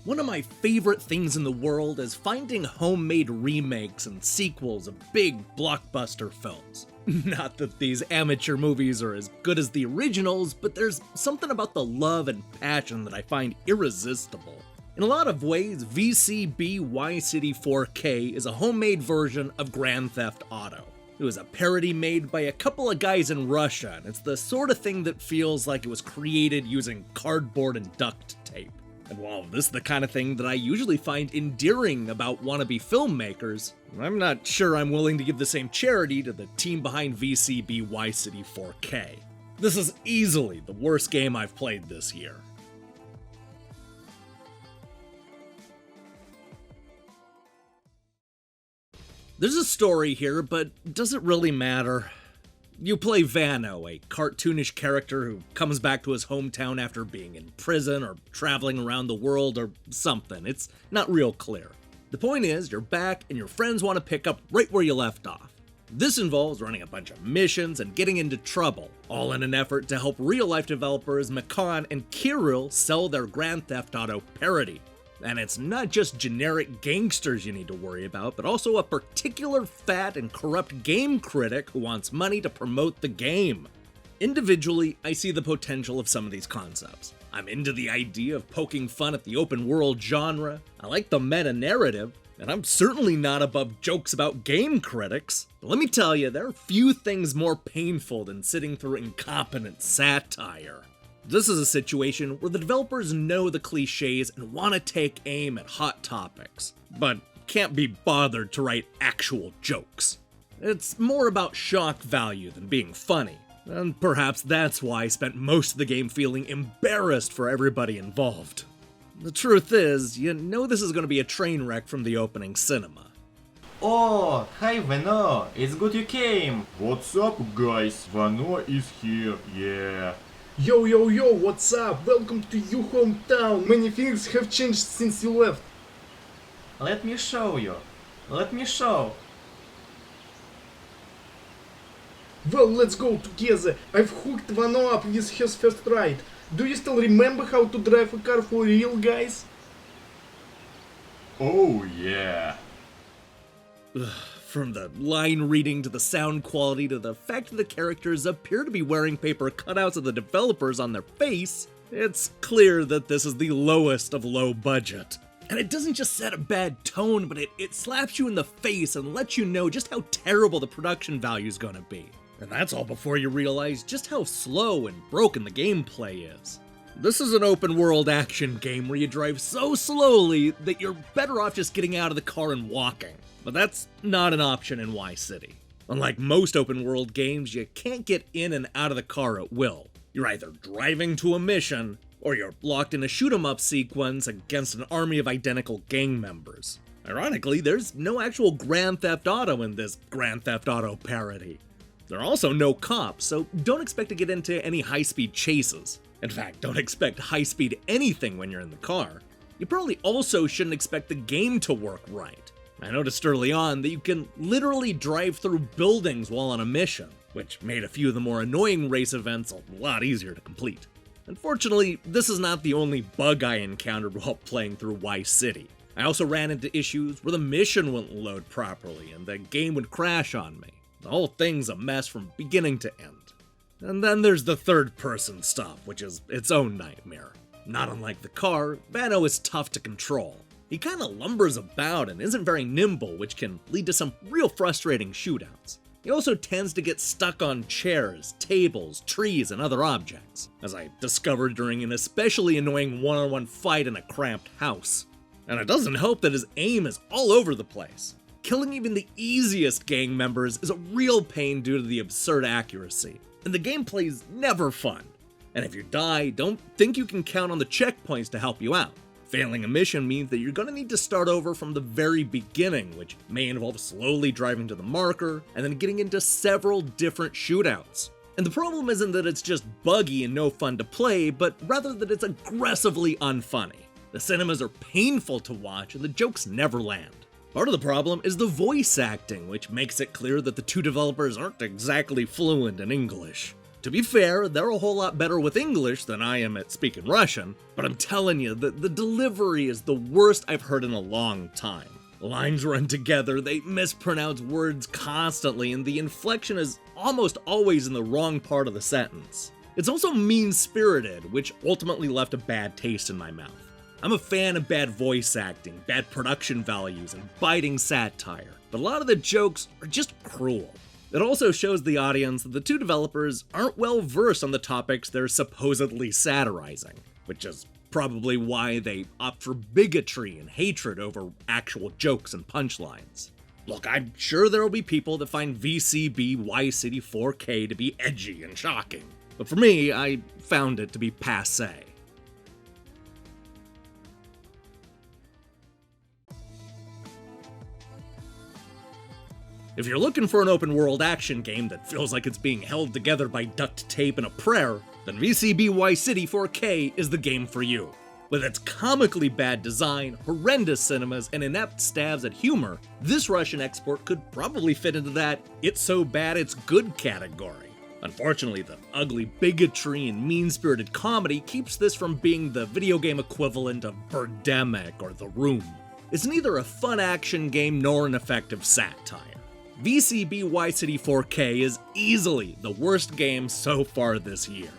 One of my favorite things in the world is finding homemade remakes and sequels of big blockbuster films. Not that these amateur movies are as good as the originals, but there's something about the love and passion that I find irresistible. In a lot of ways, VCB City 4K is a homemade version of Grand Theft Auto. It was a parody made by a couple of guys in Russia, and it's the sort of thing that feels like it was created using cardboard and duct tape. And while this is the kind of thing that I usually find endearing about wannabe filmmakers, I'm not sure I'm willing to give the same charity to the team behind VCB City 4K. This is easily the worst game I've played this year. There's a story here, but does it really matter? You play Vano, a cartoonish character who comes back to his hometown after being in prison or traveling around the world or something. It's not real clear. The point is, you're back and your friends want to pick up right where you left off. This involves running a bunch of missions and getting into trouble, all in an effort to help real-life developers Makan and Kirill sell their Grand Theft Auto parody. And it's not just generic gangsters you need to worry about, but also a particular fat and corrupt game critic who wants money to promote the game. Individually, I see the potential of some of these concepts. I'm into the idea of poking fun at the open world genre, I like the meta narrative, and I'm certainly not above jokes about game critics. But let me tell you, there are few things more painful than sitting through incompetent satire. This is a situation where the developers know the cliches and want to take aim at hot topics, but can't be bothered to write actual jokes. It's more about shock value than being funny, and perhaps that's why I spent most of the game feeling embarrassed for everybody involved. The truth is, you know this is going to be a train wreck from the opening cinema. Oh, hi Vano, it's good you came. What's up, guys? Vano is here, yeah. Yo, what's up? Welcome to your hometown. Many things have changed since you left. Let me show you. Let me show. Well, let's go together. I've hooked Vano up with his first ride. Do you still remember how to drive a car for real, guys? Oh, yeah. From the line reading to the sound quality to the fact that the characters appear to be wearing paper cutouts of the developers on their face, it's clear that this is the lowest of low budget. And it doesn't just set a bad tone, but it slaps you in the face and lets you know just how terrible the production value is gonna be. And that's all before you realize just how slow and broken the gameplay is. This is an open world action game where you drive so slowly that you're better off just getting out of the car and walking. But that's not an option in City. Unlike most open world games, you can't get in and out of the car at will. You're either driving to a mission, or you're locked in a shoot-'em-up sequence against an army of identical gang members. Ironically, there's no actual Grand Theft Auto in this Grand Theft Auto parody. There are also no cops, so don't expect to get into any high-speed chases. In fact, don't expect high-speed anything when you're in the car. You probably also shouldn't expect the game to work right. I noticed early on that you can literally drive through buildings while on a mission, which made a few of the more annoying race events a lot easier to complete. Unfortunately, this is not the only bug I encountered while playing through Vice City. I also ran into issues where the mission wouldn't load properly and the game would crash on me. The whole thing's a mess from beginning to end. And then there's the third-person stuff, which is its own nightmare. Not unlike the car, Vano is tough to control. He kinda lumbers about and isn't very nimble, which can lead to some real frustrating shootouts. He also tends to get stuck on chairs, tables, trees, and other objects, as I discovered during an especially annoying one-on-one fight in a cramped house. And it doesn't help that his aim is all over the place. Killing even the easiest gang members is a real pain due to the absurd accuracy, and the gameplay's never fun. And if you die, don't think you can count on the checkpoints to help you out. Failing a mission means that you're going to need to start over from the very beginning, which may involve slowly driving to the marker and then getting into several different shootouts. And the problem isn't that it's just buggy and no fun to play, but rather that it's aggressively unfunny. The cinemas are painful to watch and the jokes never land. Part of the problem is the voice acting, which makes it clear that the two developers aren't exactly fluent in English. To To be fair, they're a whole lot better with English than I am at speaking Russian, but I'm telling you, the delivery is the worst I've heard in a long time. Lines run together, they mispronounce words constantly, and the inflection is almost always in the wrong part of the sentence. It's also mean-spirited, which ultimately left a bad taste in my mouth. I'm a fan of bad voice acting, bad production values, and biting satire, but a lot of the jokes are just cruel. It also shows the audience that the two developers aren't well versed on the topics they're supposedly satirizing, which is probably why they opt for bigotry and hatred over actual jokes and punchlines. Look, I'm sure there will be people that find VCB Y City 4K to be edgy and shocking, but for me, I found it to be passé. If you're looking for an open-world action game that feels like it's being held together by duct tape and a prayer, then VCB Y City 4K is the game for you. With its comically bad design, horrendous cinemas, and inept stabs at humor, this Russian export could probably fit into that "it's so bad it's good" category. Unfortunately, the ugly bigotry and mean-spirited comedy keeps this from being the video game equivalent of Birdemic or The Room. It's neither a fun action game nor an effective satire. VCB Y City 4K is easily the worst game so far this year.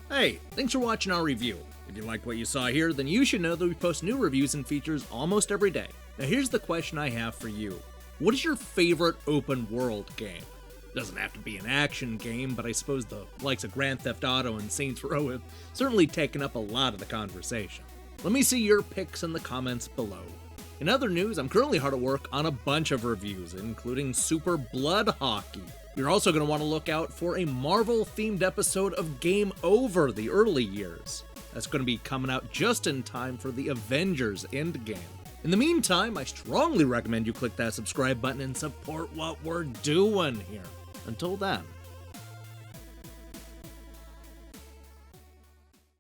Hey, thanks for watching our review. If you liked what you saw here, then you should know that we post new reviews and features almost every day. Now here's the question I have for you. What is your favorite open world game? It doesn't have to be an action game, but I suppose the likes of Grand Theft Auto and Saints Row have certainly taken up a lot of the conversation. Let me see your picks in the comments below. In other news, I'm currently hard at work on a bunch of reviews, including Super Blood Hockey. You're also going to want to look out for a Marvel-themed episode of Game Over: The Early Years. That's going to be coming out just in time for the Avengers Endgame. In the meantime, I strongly recommend you click that subscribe button and support what we're doing here. Until then.